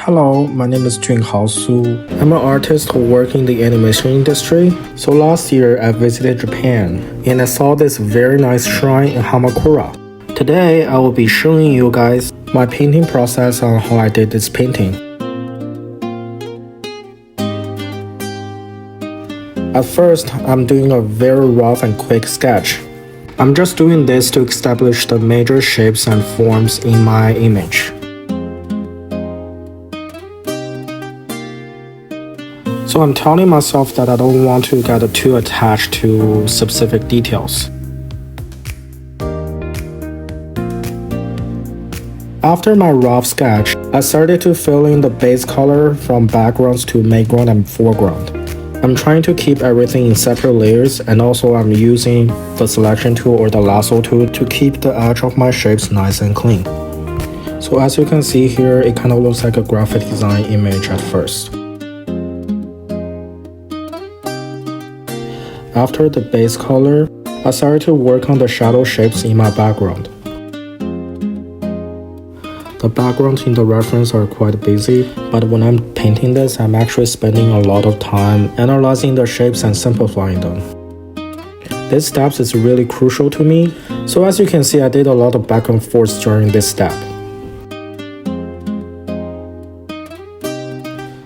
Hello, my name is Junhao Su. I'm an artist who works in the animation industry. So last year I visited Japan and I saw this very nice shrine in Hamakura. Today I will be showing you guys my painting process on how I did this painting. At first, I'm doing a very rough and quick sketch. I'm just doing this to establish the major shapes and forms in my image. So I'm telling myself that I don't want to get too attached to specific details. After my rough sketch, I started to fill in the base color from backgrounds to midground and foreground. I'm trying to keep everything in separate layers, and also I'm using the selection tool or the lasso tool to keep the edge of my shapes nice and clean. So as you can see here, it kind of looks like a graphic design image at first. After the base color, I started to work on the shadow shapes in my background. The backgrounds in the reference are quite busy, but when I'm painting this, I'm actually spending a lot of time analyzing the shapes and simplifying them. This step is really crucial to me, so as you can see, I did a lot of back and forth during this step.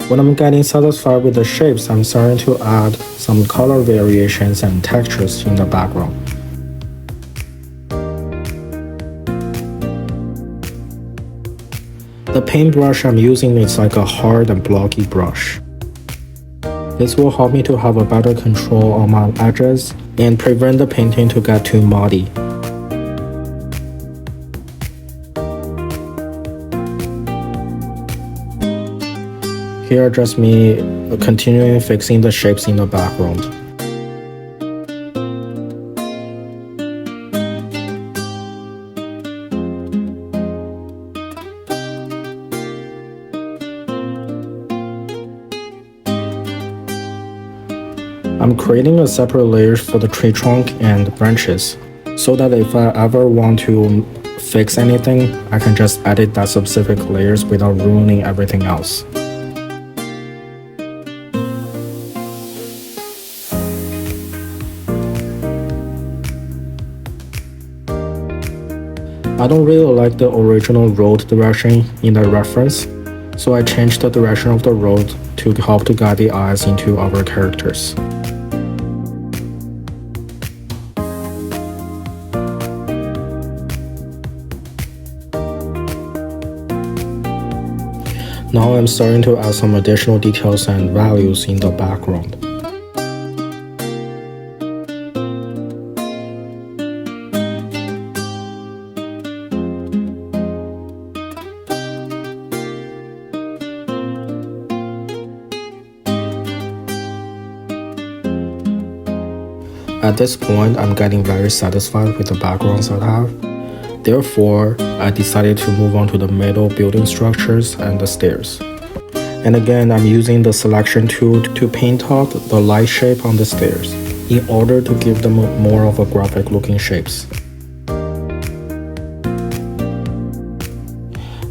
When I'm getting satisfied with the shapes, I'm starting to add some color variations and textures in the background. The paintbrush I'm using is like a hard and blocky brush. This will help me to have a better control on my edges and prevent the painting to get too muddy. Here just me continuing fixing the shapes in the background. I'm creating a separate layers for the tree trunk and branches, so that if I ever want to fix anything, I can just edit that specific layers without ruining everything else. I don't really like the original road direction in the reference, so I changed the direction of the road to help to guide the eyes into our characters. Now I'm starting to add some additional details and values in the background. At this point, I'm getting very satisfied with the backgrounds I have. Therefore, I decided to move on to the middle building structures and the stairs. And again, I'm using the selection tool to paint out the light shape on the stairs in order to give them more of a graphic looking shapes.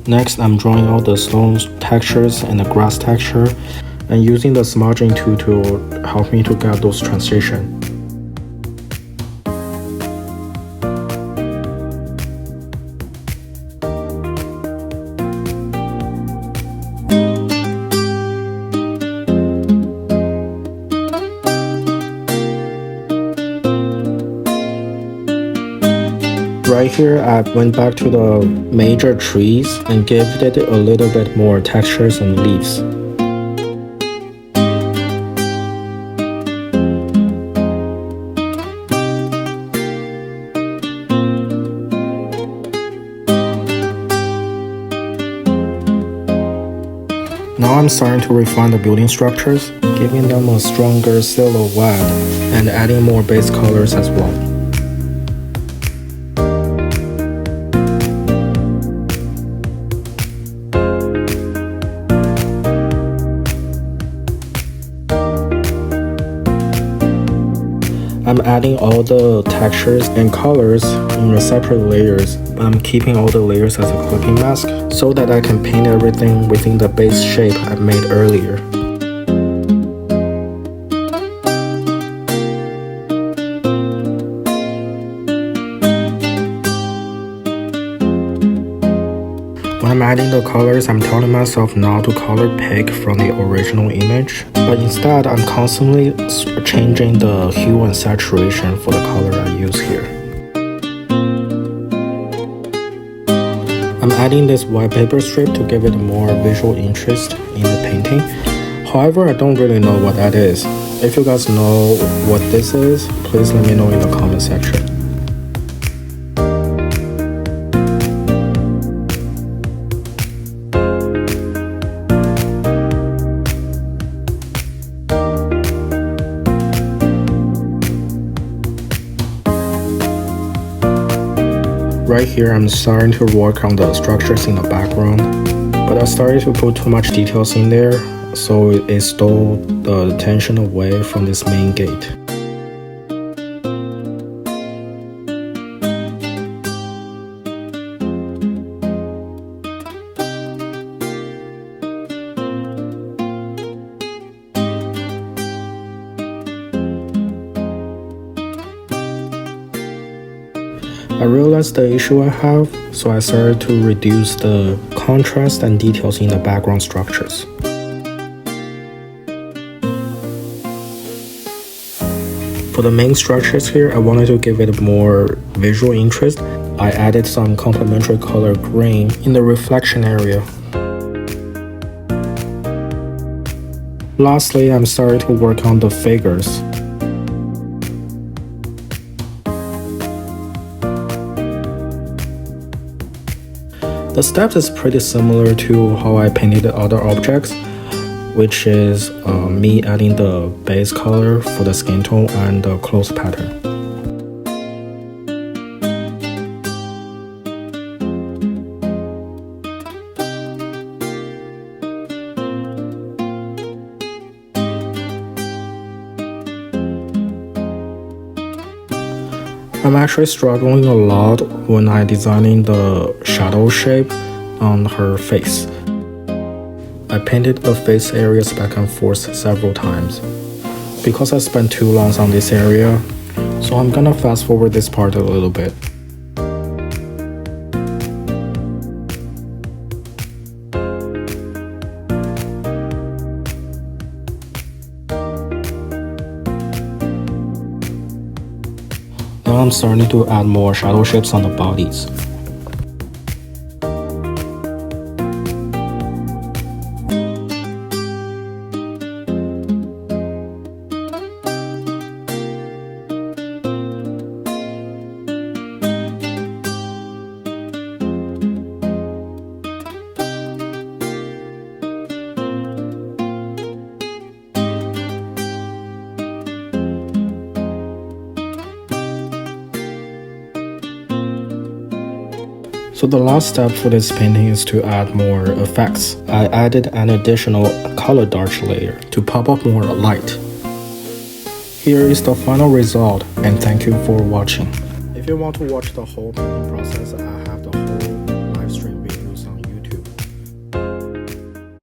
Next, I'm drawing out the stone textures and the grass texture and using the smudging tool to help me to get those transitions. Right here, I went back to the major trees and gave it a little bit more textures and leaves. Now I'm starting to refine the building structures, giving them a stronger silhouette and adding more base colors as well. I'm adding all the textures and colors in separate layers, but I'm keeping all the layers as a clipping mask so that I can paint everything within the base shape I made earlier. When I'm adding the colors, I'm telling myself not to color pick from the original image, but instead I'm constantly changing the hue and saturation for the color I use here. I'm adding this white paper strip to give it more visual interest in the painting. However, I don't really know what that is. If you guys know what this is, please let me know in the comment section. Right here, I'm starting to work on the structures in the background, but I started to put too much details in there, so it stole the attention away from this main gate. I realized the issue I have, so I started to reduce the contrast and details in the background structures. For the main structures here, I wanted to give it more visual interest. I added some complementary color green in the reflection area. Lastly, I'm starting to work on the figures. The steps is pretty similar to how I painted other objects, which is me adding the base color for the skin tone and the clothes pattern. I'm actually struggling a lot when I'm designing the shadow shape on her face. I painted the face areas back and forth several times. Because I spent too long on this area, so I'm gonna fast forward this part a little bit. Now I'm starting to add more shadow shapes on the bodies. So the last step for this painting is to add more effects. I added an additional color dodge layer to pop up more light. Here is the final result, and thank you for watching. If you want to watch the whole painting process, I have